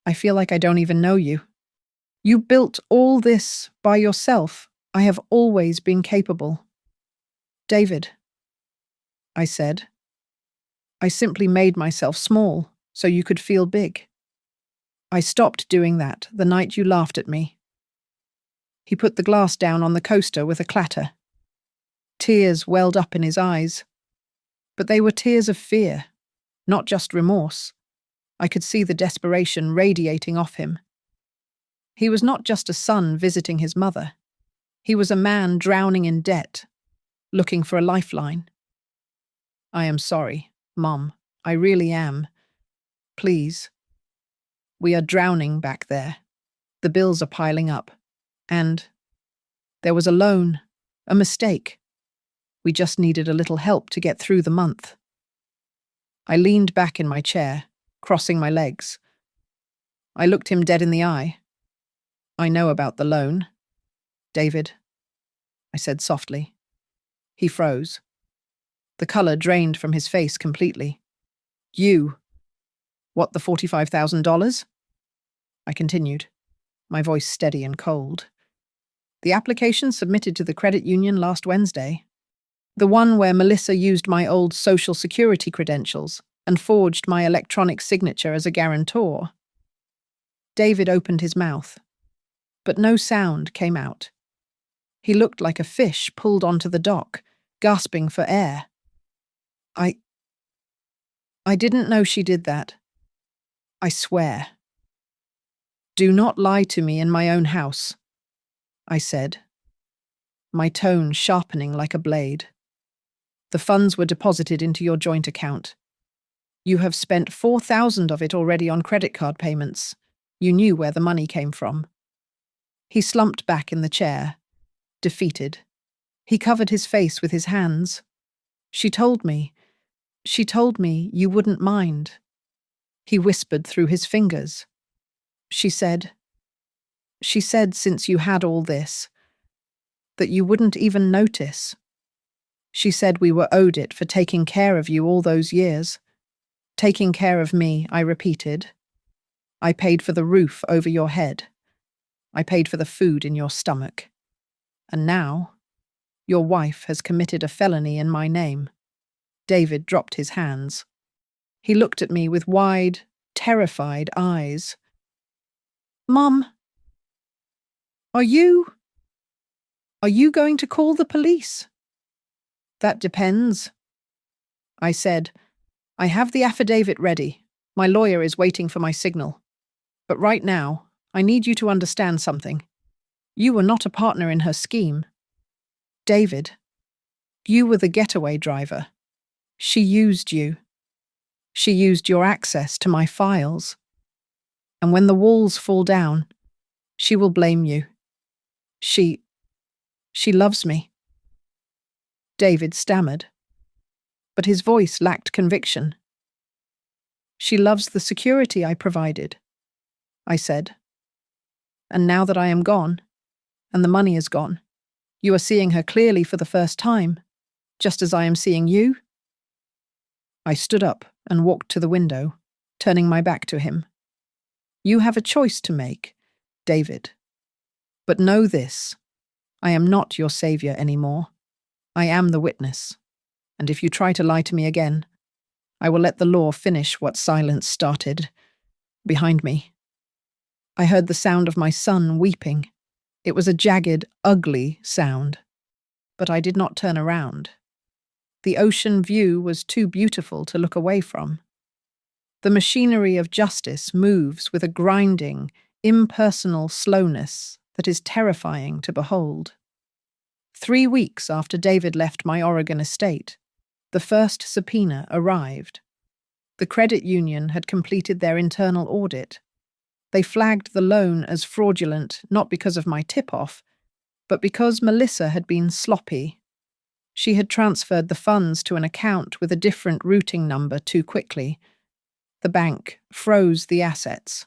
I feel like I don't even know you. You built all this by yourself. I have always been capable. David, I said, I simply made myself small so you could feel big. I stopped doing that the night you laughed at me. He put the glass down on the coaster with a clatter. Tears welled up in his eyes. But they were tears of fear, not just remorse. I could see the desperation radiating off him. He was not just a son visiting his mother. He was a man drowning in debt, looking for a lifeline. I am sorry, Mom. I really am. Please. We are drowning back there. The bills are piling up. And there was a loan, a mistake. We just needed a little help to get through the month. I leaned back in my chair, crossing my legs. I looked him dead in the eye. I know about the loan, David, I said softly. He froze. The color drained from his face completely. You. What, the $45,000? I continued, my voice steady and cold. The application submitted to the credit union last Wednesday. The one where Melissa used my old Social Security credentials and forged my electronic signature as a guarantor. David opened his mouth, but no sound came out. He looked like a fish pulled onto the dock, gasping for air. I didn't know she did that. I swear. Do not lie to me in my own house, I said, my tone sharpening like a blade. The funds were deposited into your joint account. You have spent $4,000 of it already on credit card payments. You knew where the money came from. He slumped back in the chair, defeated. He covered his face with his hands. She told me you wouldn't mind. He whispered through his fingers. She said since you had all this, that you wouldn't even notice. She said we were owed it for taking care of you all those years. Taking care of me, I repeated. I paid for the roof over your head. I paid for the food in your stomach. And now, your wife has committed a felony in my name. David dropped his hands. He looked at me with wide, terrified eyes. Mum, are you going to call the police? That depends, I said. I have the affidavit ready. My lawyer is waiting for my signal. But right now, I need you to understand something. You were not a partner in her scheme. David, you were the getaway driver. She used you. She used your access to my files. And when the walls fall down, she will blame you. She loves me. David stammered, but his voice lacked conviction. She loves the security I provided, I said. And now that I am gone, and the money is gone, you are seeing her clearly for the first time, just as I am seeing you. I stood up and walked to the window, turning my back to him. You have a choice to make, David. But know this, I am not your savior anymore. I am the witness. And if you try to lie to me again, I will let the law finish what silence started behind me. I heard the sound of my son weeping. It was a jagged, ugly sound. But I did not turn around. The ocean view was too beautiful to look away from. The machinery of justice moves with a grinding, impersonal slowness that is terrifying to behold. 3 weeks after David left my Oregon estate, the first subpoena arrived. The credit union had completed their internal audit. They flagged the loan as fraudulent not because of my tip-off, but because Melissa had been sloppy. She had transferred the funds to an account with a different routing number too quickly. The bank froze the assets.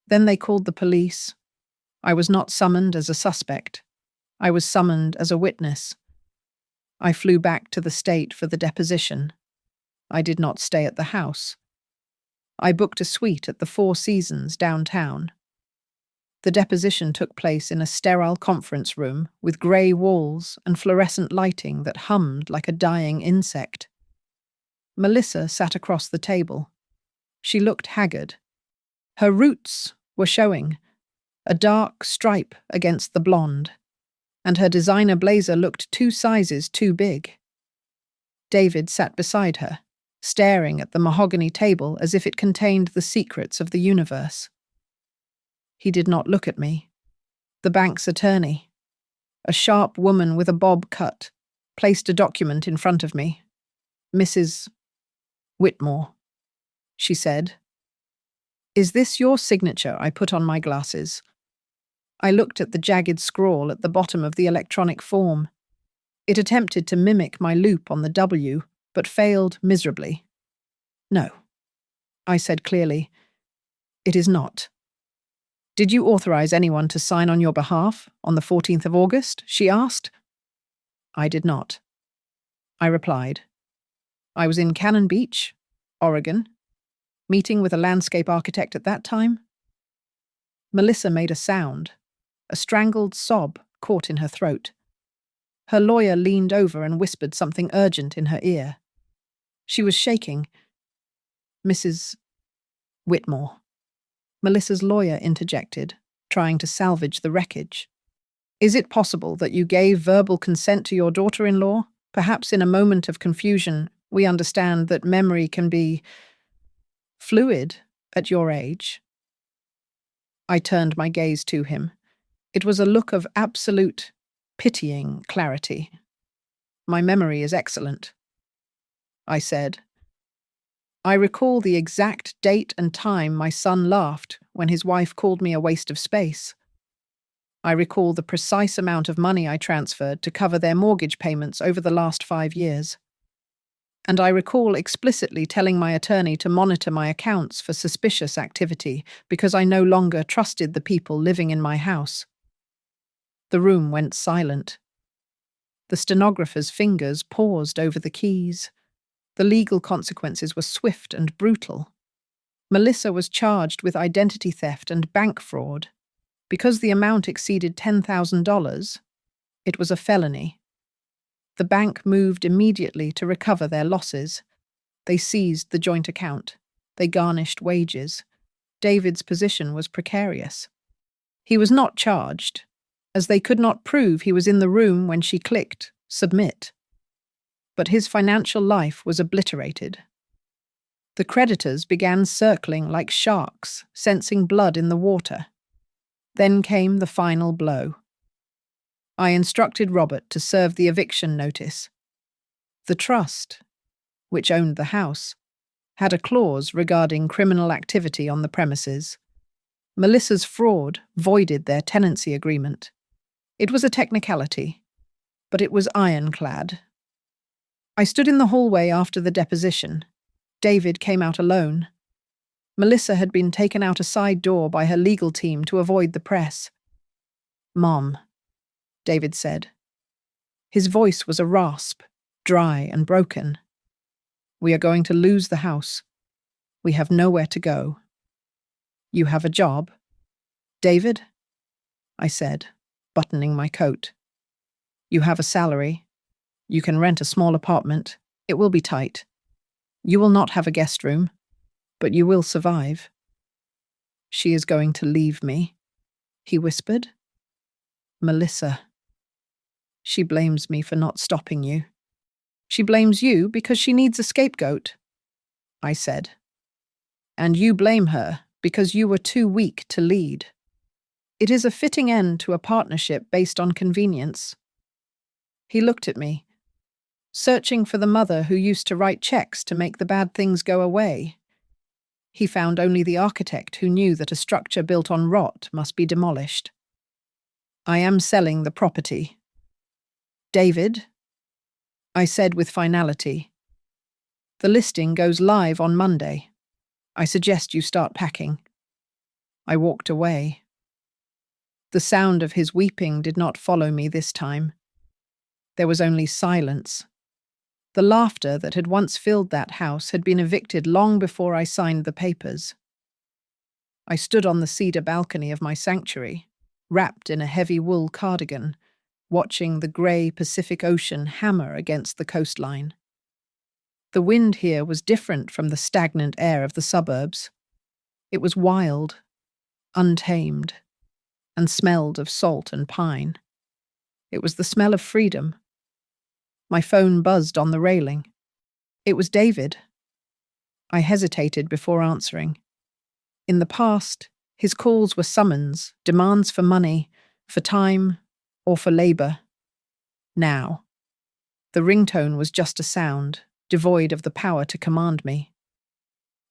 Then they called the police. I was not summoned as a suspect. I was summoned as a witness. I flew back to the state for the deposition. I did not stay at the house. I booked a suite at the Four Seasons downtown. The deposition took place in a sterile conference room with grey walls and fluorescent lighting that hummed like a dying insect. Melissa sat across the table. She looked haggard. Her roots were showing, a dark stripe against the blonde, and her designer blazer looked 2 sizes too big. David sat beside her, staring at the mahogany table as if it contained the secrets of the universe. He did not look at me. The bank's attorney, a sharp woman with a bob cut, placed a document in front of me. Mrs. Whitmore, she said. Is this your signature? I put on my glasses. I looked at the jagged scrawl at the bottom of the electronic form. It attempted to mimic my loop on the W, but failed miserably. No, I said clearly. It is not. Did you authorize anyone to sign on your behalf on the 14th of August? She asked. I did not. I replied. I was in Cannon Beach, Oregon, meeting with a landscape architect at that time. Melissa made a sound. A strangled sob caught in her throat. Her lawyer leaned over and whispered something urgent in her ear. She was shaking. Mrs. Whitmore. Melissa's lawyer interjected, trying to salvage the wreckage. Is it possible that you gave verbal consent to your daughter-in-law? Perhaps in a moment of confusion, we understand that memory can be fluid at your age. I turned my gaze to him. It was a look of absolute, pitying clarity. My memory is excellent, I said. I recall the exact date and time my son laughed when his wife called me a waste of space. I recall the precise amount of money I transferred to cover their mortgage payments over the last 5 years. And I recall explicitly telling my attorney to monitor my accounts for suspicious activity because I no longer trusted the people living in my house. The room went silent. The stenographer's fingers paused over the keys. The legal consequences were swift and brutal. Melissa was charged with identity theft and bank fraud. Because the amount exceeded $10,000, it was a felony. The bank moved immediately to recover their losses. They seized the joint account. They garnished wages. David's position was precarious. He was not charged, as they could not prove he was in the room when she clicked submit. But his financial life was obliterated. The creditors began circling like sharks, sensing blood in the water. Then came the final blow. I instructed Robert to serve the eviction notice. The trust, which owned the house, had a clause regarding criminal activity on the premises. Melissa's fraud voided their tenancy agreement. It was a technicality, but it was ironclad. I stood in the hallway after the deposition. David came out alone. Melissa had been taken out a side door by her legal team to avoid the press. Mom, David said. His voice was a rasp, dry and broken. We are going to lose the house. We have nowhere to go. You have a job, David? I said, buttoning my coat. You have a salary. You can rent a small apartment. It will be tight. You will not have a guest room, but you will survive. She is going to leave me, he whispered. Melissa. She blames me for not stopping you. She blames you because she needs a scapegoat, I said. And you blame her because you were too weak to lead. It is a fitting end to a partnership based on convenience. He looked at me, searching for the mother who used to write checks to make the bad things go away. He found only the architect who knew that a structure built on rot must be demolished. I am selling the property. David, I said with finality. The listing goes live on Monday. I suggest you start packing. I walked away. The sound of his weeping did not follow me this time. There was only silence. The laughter that had once filled that house had been evicted long before I signed the papers. I stood on the cedar balcony of my sanctuary, wrapped in a heavy wool cardigan, watching the grey Pacific Ocean hammer against the coastline. The wind here was different from the stagnant air of the suburbs. It was wild, untamed, and smelled of salt and pine. It was the smell of freedom. My phone buzzed on the railing. It was David. I hesitated before answering. In the past, his calls were summons, demands for money, for time, or for labor. Now, the ringtone was just a sound, devoid of the power to command me.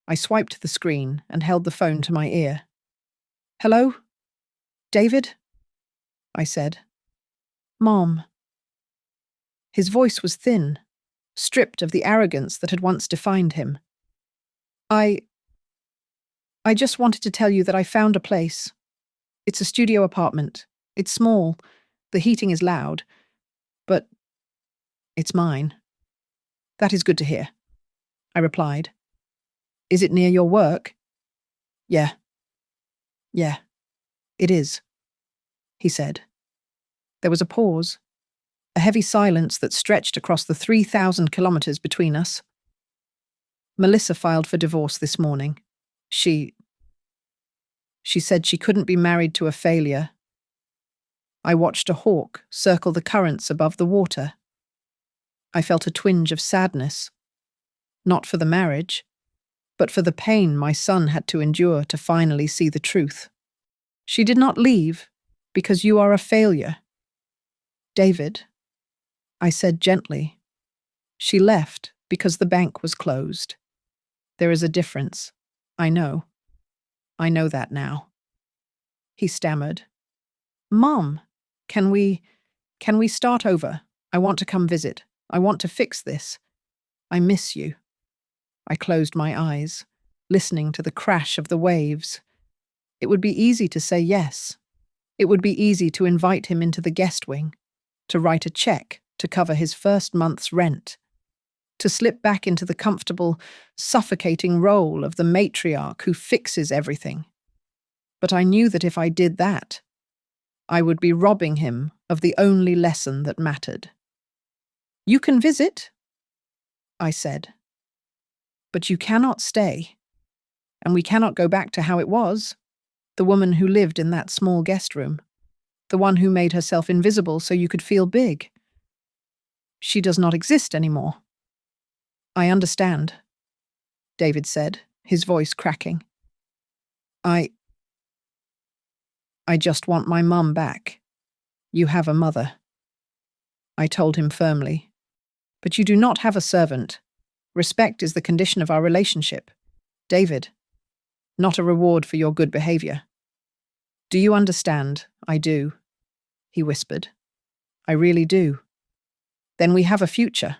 I swiped the screen and held the phone to my ear. Hello? David? I said. Mom. His voice was thin, stripped of the arrogance that had once defined him. I just wanted to tell you that I found a place. It's a studio apartment. It's small. The heating is loud. But it's mine. That is good to hear, I replied. Is it near your work? Yeah, it is, he said. There was a pause, a heavy silence that stretched across the 3,000 kilometers between us. Melissa filed for divorce this morning. She said she couldn't be married to a failure. I watched a hawk circle the currents above the water. I felt a twinge of sadness, not for the marriage, but for the pain my son had to endure to finally see the truth. She did not leave because you are a failure. David, I said gently. She left because the bank was closed. There is a difference. I know. I know that now. He stammered. Mom, can we start over? I want to come visit. I want to fix this. I miss you. I closed my eyes, listening to the crash of the waves. It would be easy to say yes. It would be easy to invite him into the guest wing, to write a check to cover his first month's rent, to slip back into the comfortable, suffocating role of the matriarch who fixes everything. But I knew that if I did that, I would be robbing him of the only lesson that mattered. You can visit, I said, but you cannot stay, and we cannot go back to how it was, the woman who lived in that small guest room, the one who made herself invisible so you could feel big. She does not exist anymore. I understand, David said, his voice cracking. I just want my mum back. You have a mother, I told him firmly. But you do not have a servant. Respect is the condition of our relationship, David, not a reward for your good behavior. Do you understand? I do, he whispered. I really do. Then we have a future,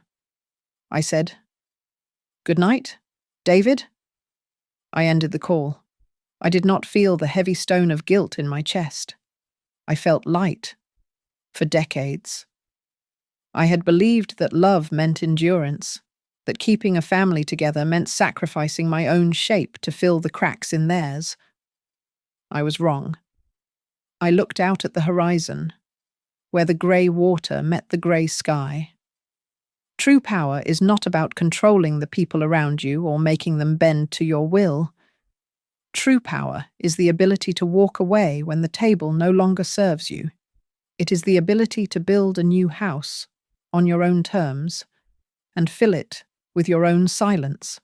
I said. Good night, David? I ended the call. I did not feel the heavy stone of guilt in my chest. I felt light. For decades. I had believed that love meant endurance, that keeping a family together meant sacrificing my own shape to fill the cracks in theirs. I was wrong. I looked out at the horizon, where the grey water met the grey sky. True power is not about controlling the people around you or making them bend to your will. True power is the ability to walk away when the table no longer serves you. It is the ability to build a new house on your own terms and fill it with your own silence.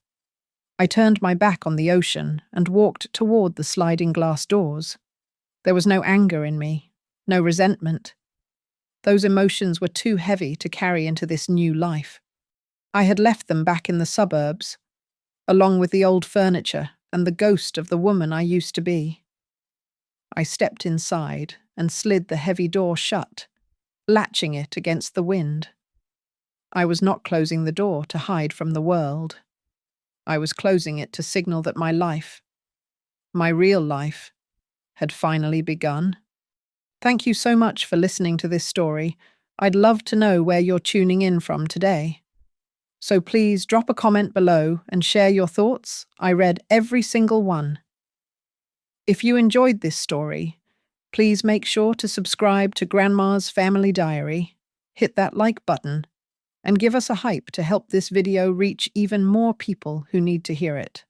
I turned my back on the ocean and walked toward the sliding glass doors. There was no anger in me, no resentment. Those emotions were too heavy to carry into this new life. I had left them back in the suburbs, along with the old furniture and the ghost of the woman I used to be. I stepped inside and slid the heavy door shut, latching it against the wind. I was not closing the door to hide from the world. I was closing it to signal that my life, my real life, had finally begun. Thank you so much for listening to this story. I'd love to know where you're tuning in from today. So please drop a comment below and share your thoughts. I read every single one. If you enjoyed this story, please make sure to subscribe to Grandma's Family Diary, hit that like button, and give us a hype to help this video reach even more people who need to hear it.